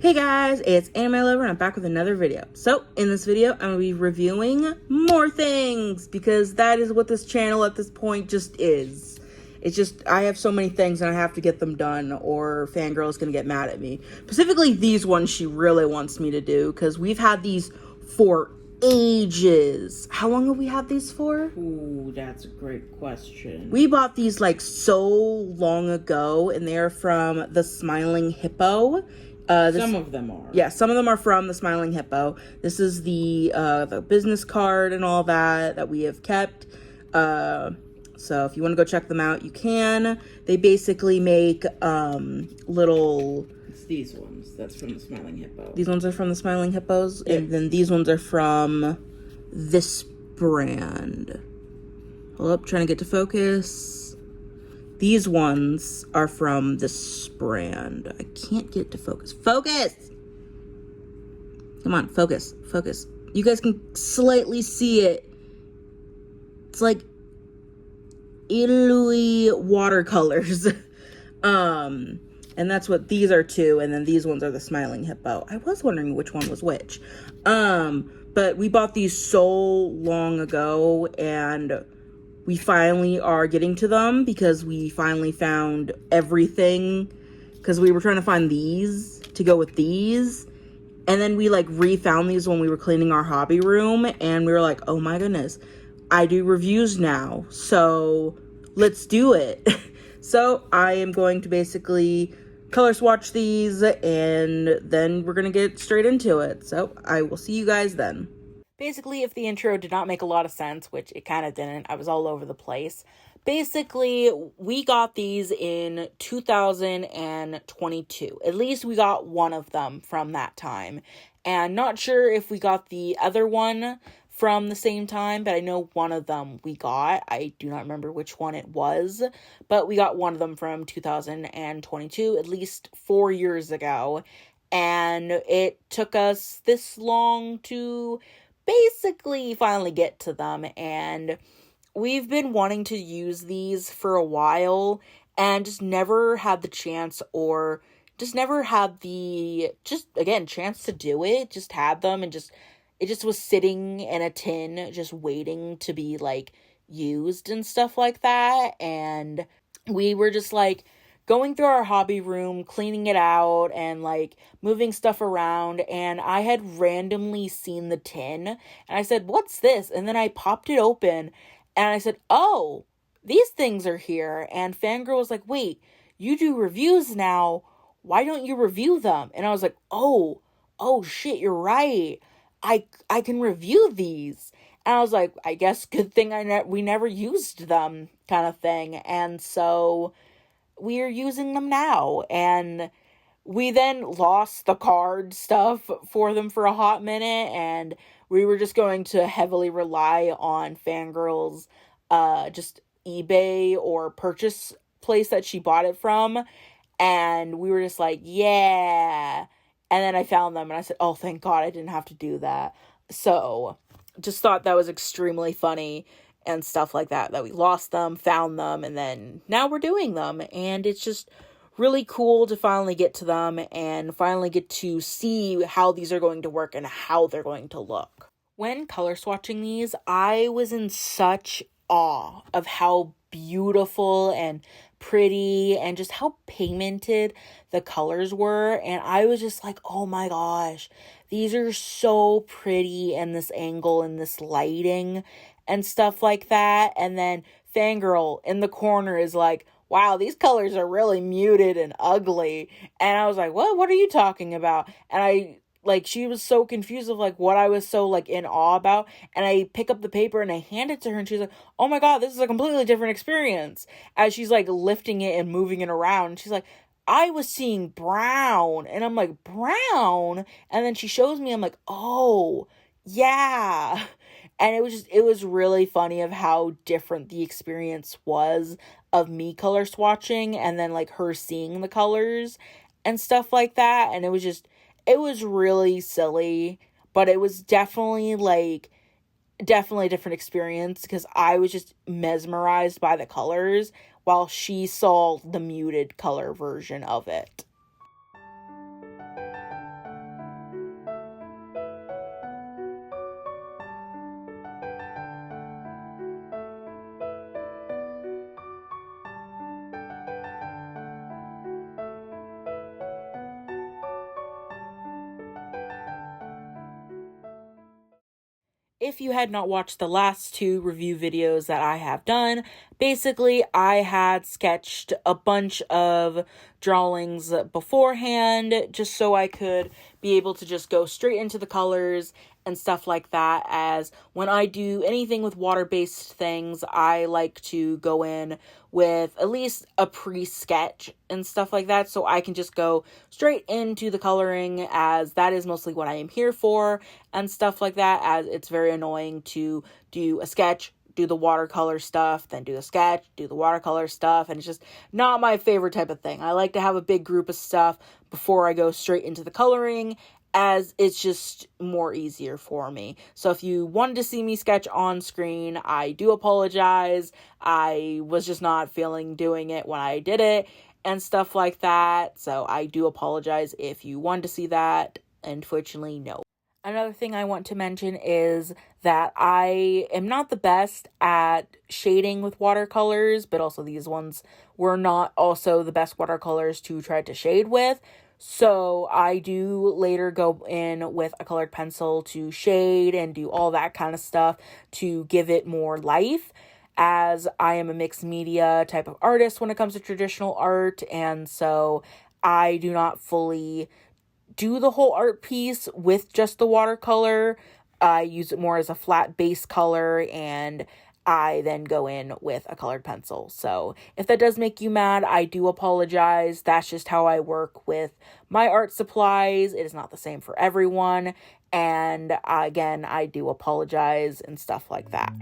Hey guys, it's Animelover and I'm back with another video. So, in this video, I'm going to be reviewing more things because that is what this channel at this point just is. It's just, I have so many things and I have to get them done or Fangirl is going to get mad at me. Specifically, these ones she really wants me to do because we've had these for ages. How long have we had these for? Ooh, that's a great question. We bought these like so long ago and they're from the Smiling Hippo. Some of them are. Yeah, some of them are from the Smiling Hippo. This is the business card and all that we have kept. So if you want to go check them out, you can. They basically make little... It's these ones. That's from the Smiling Hippo. These ones are from the Smiling Hippos. Yep. And then these ones are from this brand. Hold up, trying to get to focus. These ones are from this brand. I can't get to focus. Focus! Come on, focus. Focus. You guys can slightly see it. It's like iuile watercolors. And that's what these are too. And then these ones are the Smiling Hippo. I was wondering which one was which. But we bought these so long ago and we finally are getting to them because we finally found everything because we were trying to find these to go with these. And then we like refound these when we were cleaning our hobby room and we were like, oh my goodness, I do reviews now. So let's do it. So I am going to basically color swatch these and then we're going to get straight into it. So I will see you guys then. Basically, if the intro did not make a lot of sense, which it kind of didn't, I was all over the place. Basically, we got these in 2022. At least we got one of them from that time. And not sure if we got the other one from the same time, but I know one of them we got. I do not remember which one it was, but we got one of them from 2022, at least 4 years ago. And it took us this long to basically finally get to them, and we've been wanting to use these for a while and just never had the chance or just never had the chance to do it. Just had them and it just was sitting in a tin just waiting to be like used and stuff like that. And we were just like going through our hobby room, cleaning it out, and, like, moving stuff around, and I had randomly seen the tin, and I said, what's this? And then I popped it open, and I said, oh, these things are here, and Fangirl was like, wait, you do reviews now, why don't you review them? And I was like, oh shit, you're right, I can review these. And I was like, I guess good thing we never used them, kind of thing, and so we are using them now. And we then lost the card stuff for them for a hot minute, and we were just going to heavily rely on Fangirl's just eBay or purchase place that she bought it from, and we were just like, yeah. And then I found them and I said, oh, thank God I didn't have to do that. So just thought that was extremely funny and stuff like that we lost them, found them, and then now we're doing them. And it's just really cool to finally get to them and finally get to see how these are going to work and how they're going to look. When color swatching these, I was in such awe of how beautiful and pretty and just how pigmented the colors were. And I was just like, oh my gosh, these are so pretty in this angle and this lighting and stuff like that. And then Fangirl in the corner is like, wow, these colors are really muted and ugly. And I was like, what are you talking about? And she was so confused of like what I was so like in awe about. And I pick up the paper and I hand it to her and she's like, oh my God, this is a completely different experience. As she's like lifting it and moving it around. And she's like, I was seeing brown. And I'm like, brown? And then she shows me, I'm like, oh, yeah. And it was really funny of how different the experience was of me color swatching and then like her seeing the colors and stuff like that. And it was really silly, but it was definitely a different experience because I was just mesmerized by the colors while she saw the muted color version of it. if you had not watched the last 2 review videos that I have done, basically I had sketched a bunch of drawings beforehand just so I could be able to just go straight into the colors and stuff like that, as when I do anything with water-based things, I like to go in with at least a pre-sketch and stuff like that, so I can just go straight into the coloring, as that is mostly what I am here for and stuff like that, as it's very annoying to do a sketch, do the watercolor stuff, then do the sketch, do the watercolor stuff, and it's just not my favorite type of thing. I like to have a big group of stuff before I go straight into the coloring, as it's just more easier for me. So if you wanted to see me sketch on screen, I do apologize. I was just not feeling doing it when I did it and stuff like that. So I do apologize if you wanted to see that. Unfortunately, no. Another thing I want to mention is that I am not the best at shading with watercolors, but also these ones were not also the best watercolors to try to shade with. So I do later go in with a colored pencil to shade and do all that kind of stuff to give it more life, as I am a mixed media type of artist when it comes to traditional art, and so I do not fully do the whole art piece with just the watercolor. I use it more as a flat base color, and I then go in with a colored pencil. So if that does make you mad, I do apologize. That's just how I work with my art supplies. It is not the same for everyone. And again, I do apologize and stuff like that.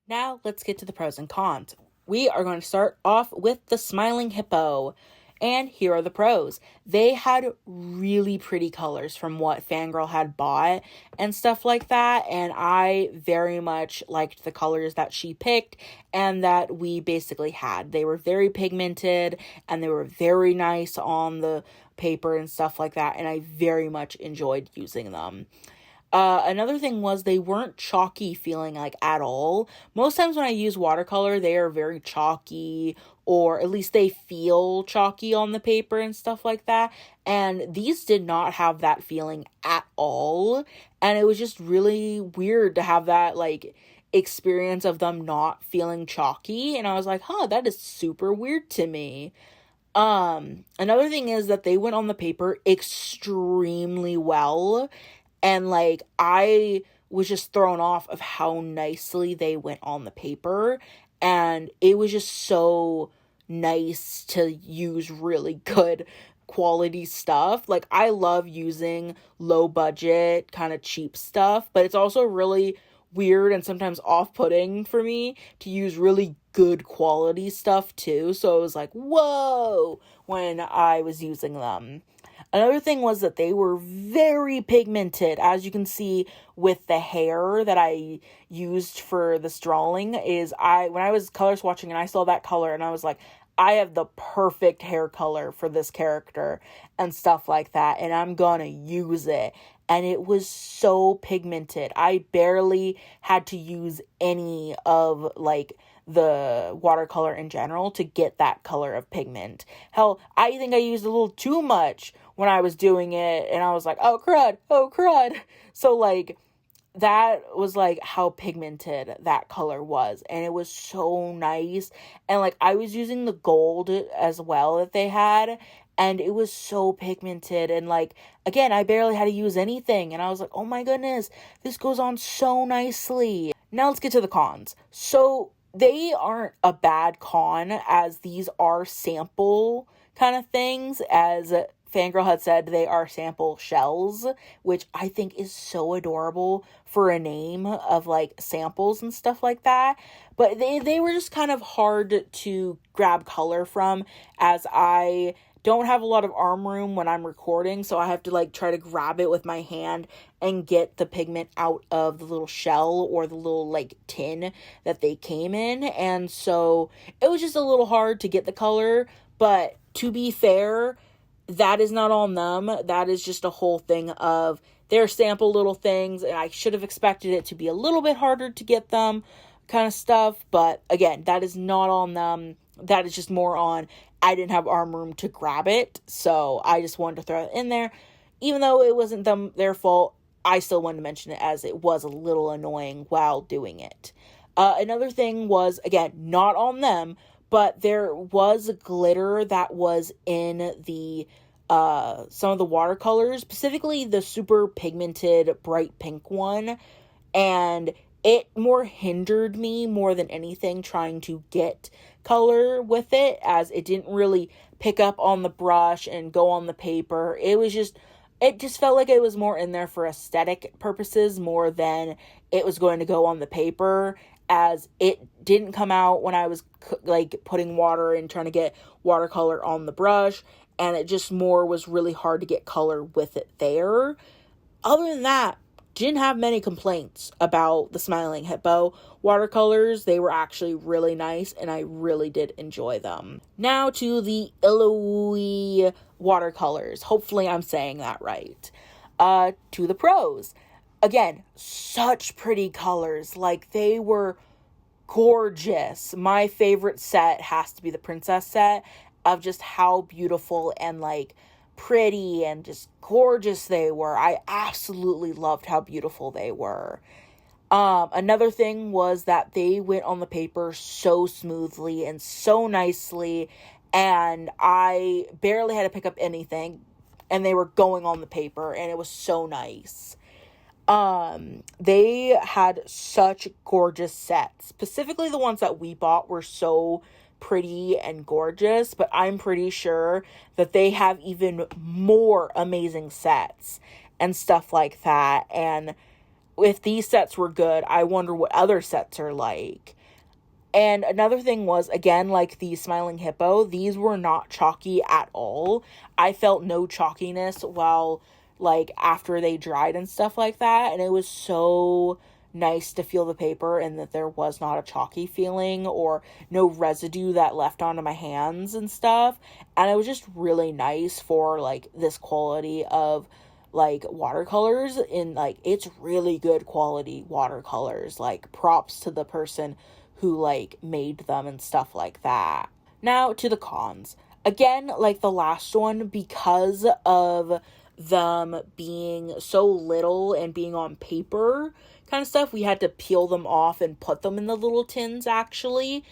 Now let's get to the pros and cons. We are going to start off with the smiling hippo. And here are the pros. They had really pretty colors from what Fangirl had bought and stuff like that. And I very much liked the colors that she picked and that we basically had. They were very pigmented and they were very nice on the paper and stuff like that. And I very much enjoyed using them. Another thing was they weren't chalky feeling like at all. Most times when I use watercolor, they are very chalky, or at least they feel chalky on the paper and stuff like that. And these did not have that feeling at all. And it was just really weird to have that like experience of them not feeling chalky. And I was like, that is super weird to me. Another thing is that they went on the paper extremely well. And, like, I was just thrown off of how nicely they went on the paper. And it was just so nice to use really good quality stuff. Like, I love using low budget, kind of cheap stuff. But it's also really weird and sometimes off-putting for me to use really good quality stuff too. So it was like, whoa, when I was using them. Another thing was that they were very pigmented, as you can see with the hair that I used for this drawing. When I was color swatching and I saw that color and I was like, I have the perfect hair color for this character and stuff like that, and I'm gonna use it. And it was so pigmented. I barely had to use any of, like, the watercolor in general to get that color of pigment. Hell, I think I used a little too much when I was doing it, and I was like, oh crud. So, like, that was, like, how pigmented that color was, and it was so nice. And, like, I was using the gold as well that they had, and it was so pigmented, and, like, again, I barely had to use anything, and I was like, oh my goodness, this goes on so nicely. Now let's get to the cons. So they aren't a bad con, as these are sample kind of things. As Fangirl had said, they are sample shells, which I think is so adorable for a name of, like, samples and stuff like that. But they were just kind of hard to grab color from, as I don't have a lot of arm room when I'm recording, so I have to, like, try to grab it with my hand and get the pigment out of the little shell or the little, like, tin that they came in. And so it was just a little hard to get the color, but to be fair, that is not on them. That is just a whole thing of their sample little things, and I should have expected it to be a little bit harder to get them kind of stuff. But again, that is not on them. That is just more on, I didn't have arm room to grab it, so I just wanted to throw it in there. Even though it wasn't their fault, I still wanted to mention it, as it was a little annoying while doing it. Another thing was, again, not on them, but there was glitter that was in the some of the watercolors, specifically the super pigmented bright pink one, and it more hindered me more than anything trying to get color with it, as it didn't really pick up on the brush and go on the paper. It just felt like it was more in there for aesthetic purposes more than it was going to go on the paper, as it didn't come out when I was, like, putting water and trying to get watercolor on the brush, and it just more was really hard to get color with it there. Other than that, didn't have many complaints about the Smiling Hippo watercolors. They were actually really nice, and I really did enjoy them. Now to the iuile watercolors. Hopefully I'm saying that right. To the pros. Again, such pretty colors. Like, they were gorgeous. My favorite set has to be the princess set, of just how beautiful and, like, pretty and just gorgeous they were. I absolutely loved how beautiful they were. Another thing was that they went on the paper so smoothly and so nicely, and I barely had to pick up anything, and they were going on the paper, and it was so nice. They had such gorgeous sets. Specifically, the ones that we bought were so pretty and gorgeous, but I'm pretty sure that they have even more amazing sets and stuff like that. And if these sets were good, I wonder what other sets are like. And another thing was, again, like the Smiling Hippo, these were not chalky at all. I felt no chalkiness while, like, after they dried and stuff like that, and it was so nice to feel the paper and that there was not a chalky feeling or no residue that left onto my hands and stuff. And it was just really nice for, like, this quality of, like, watercolors. In, like, it's really good quality watercolors. Like, props to the person who, like, made them and stuff like that. Now to the cons. Again, like the last one, because of them being so little and being on paper kind of stuff, we had to peel them off and put them in the little tins, actually,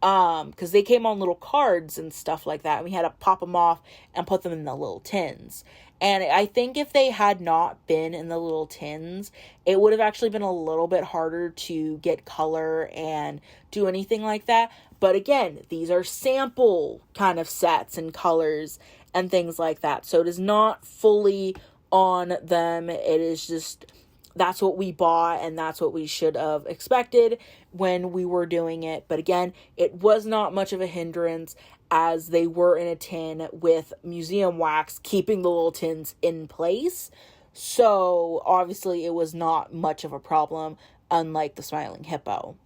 because they came on little cards and stuff like that, and we had to pop them off and put them in the little tins. And I think if they had not been in the little tins, it would have actually been a little bit harder to get color and do anything like that. But again, these are sample kind of sets and colors and things like that, so it is not fully on them. It is just that's what we bought and that's what we should have expected when we were doing it. But again, it was not much of a hindrance as they were in a tin with museum wax keeping the little tins in place. So obviously it was not much of a problem, unlike the smiling hippo.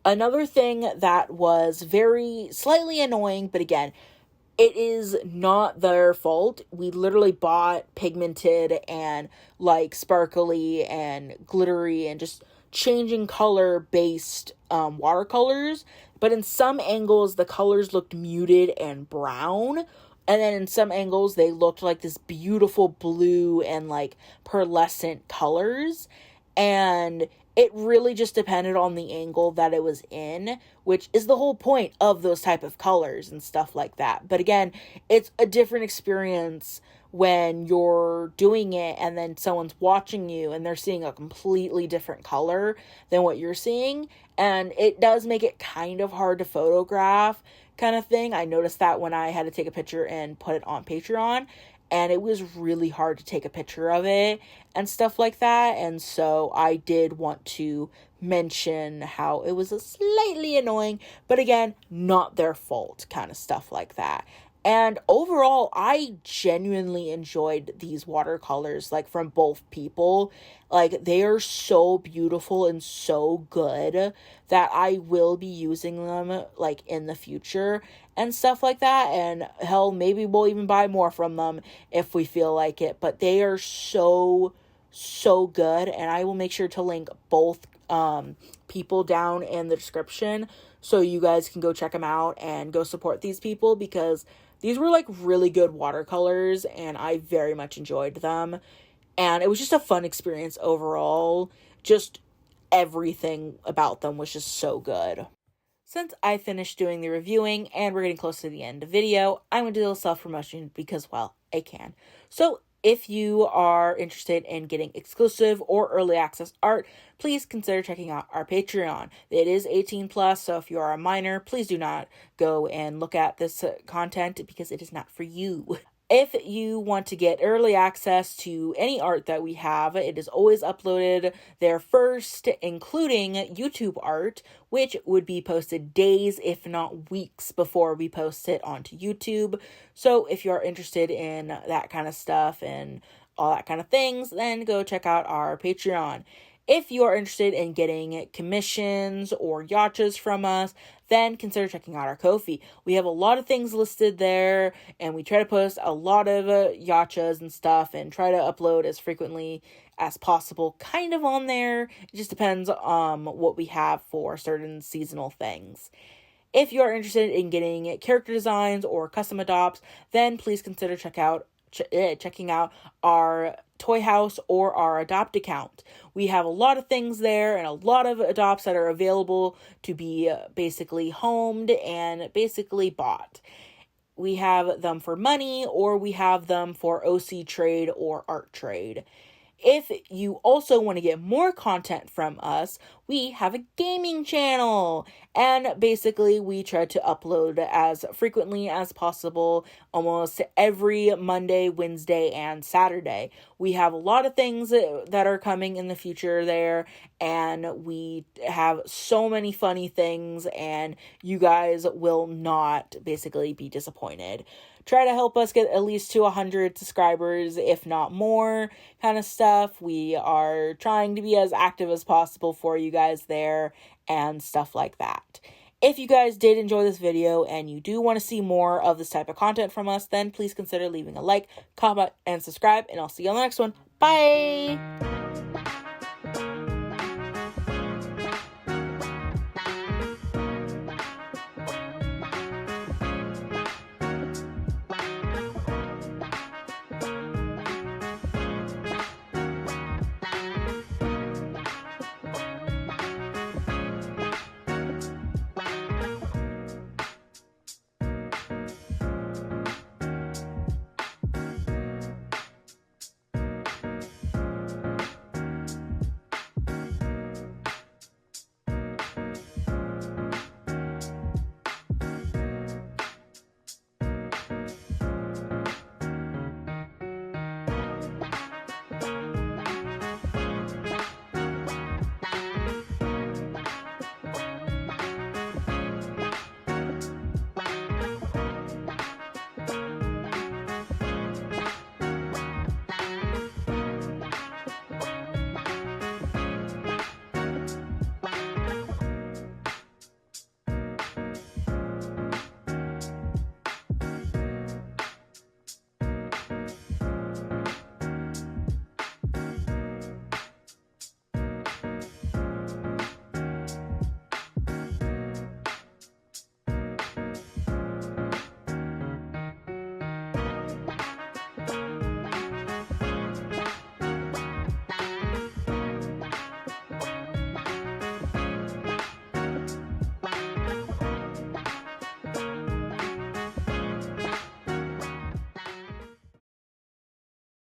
Another thing that was very slightly annoying, but again, it is not their fault. We literally bought pigmented and like sparkly and glittery and just changing color based watercolors. But in some angles, the colors looked muted and brown. And then in some angles, they looked like this beautiful blue and like pearlescent colors. And it really just depended on the angle that it was in, which is the whole point of those type of colors and stuff like that. But again, it's a different experience when you're doing it and then someone's watching you and they're seeing a completely different color than what you're seeing. And it does make it kind of hard to photograph kind of thing. I noticed that when I had to take a picture and put it on Patreon. And it was really hard to take a picture of it and stuff like that. And so I did want to mention how it was slightly annoying, but again, not their fault, kind of stuff like that. And overall, I genuinely enjoyed these watercolors, like from both people. Like, they are so beautiful and so good that I will be using them, like, in the future and stuff like that. And hell, maybe we'll even buy more from them if we feel like it. But they are so, so good. And I will make sure to link both people down in the description so you guys can go check them out and go support these people, because these were like really good watercolors and I very much enjoyed them. And it was just a fun experience overall. Just everything about them was just so good. Since I finished doing the reviewing and we're getting close to the end of the video, I'm going to do a little self-promotion because, well, I can. So if you are interested in getting exclusive or early access art, please consider checking out our Patreon. It is 18+, so if you are a minor, please do not go and look at this content because it is not for you. If you want to get early access to any art that we have, it is always uploaded there first, including YouTube art, which would be posted days, if not weeks, before we post it onto YouTube. So if you're interested in that kind of stuff and all that kind of things, then go check out our Patreon. If you are interested in getting commissions or yachas from us, then consider checking out our Ko-fi. We have a lot of things listed there, and we try to post a lot of yachas and stuff and try to upload as frequently as possible kind of on there. It just depends on what we have for certain seasonal things. If you are interested in getting character designs or custom adopts, then please consider checking out our Toy House or our Adopt account. We have a lot of things there and a lot of adopts that are available to be basically homed and basically bought. We have them for money, or we have them for OC trade or art trade. If you also want to get more content from us, we have a gaming channel, and basically we try to upload as frequently as possible, almost every Monday, Wednesday, and Saturday. We have a lot of things that are coming in the future there, and we have so many funny things, and you guys will not basically be disappointed. Try to help us get at least to 100 subscribers, if not more, kind of stuff. We are trying to be as active as possible for you guys there and stuff like that. If you guys did enjoy this video and you do want to see more of this type of content from us, then please consider leaving a like, comment, and subscribe, and I'll see you on the next one. Bye!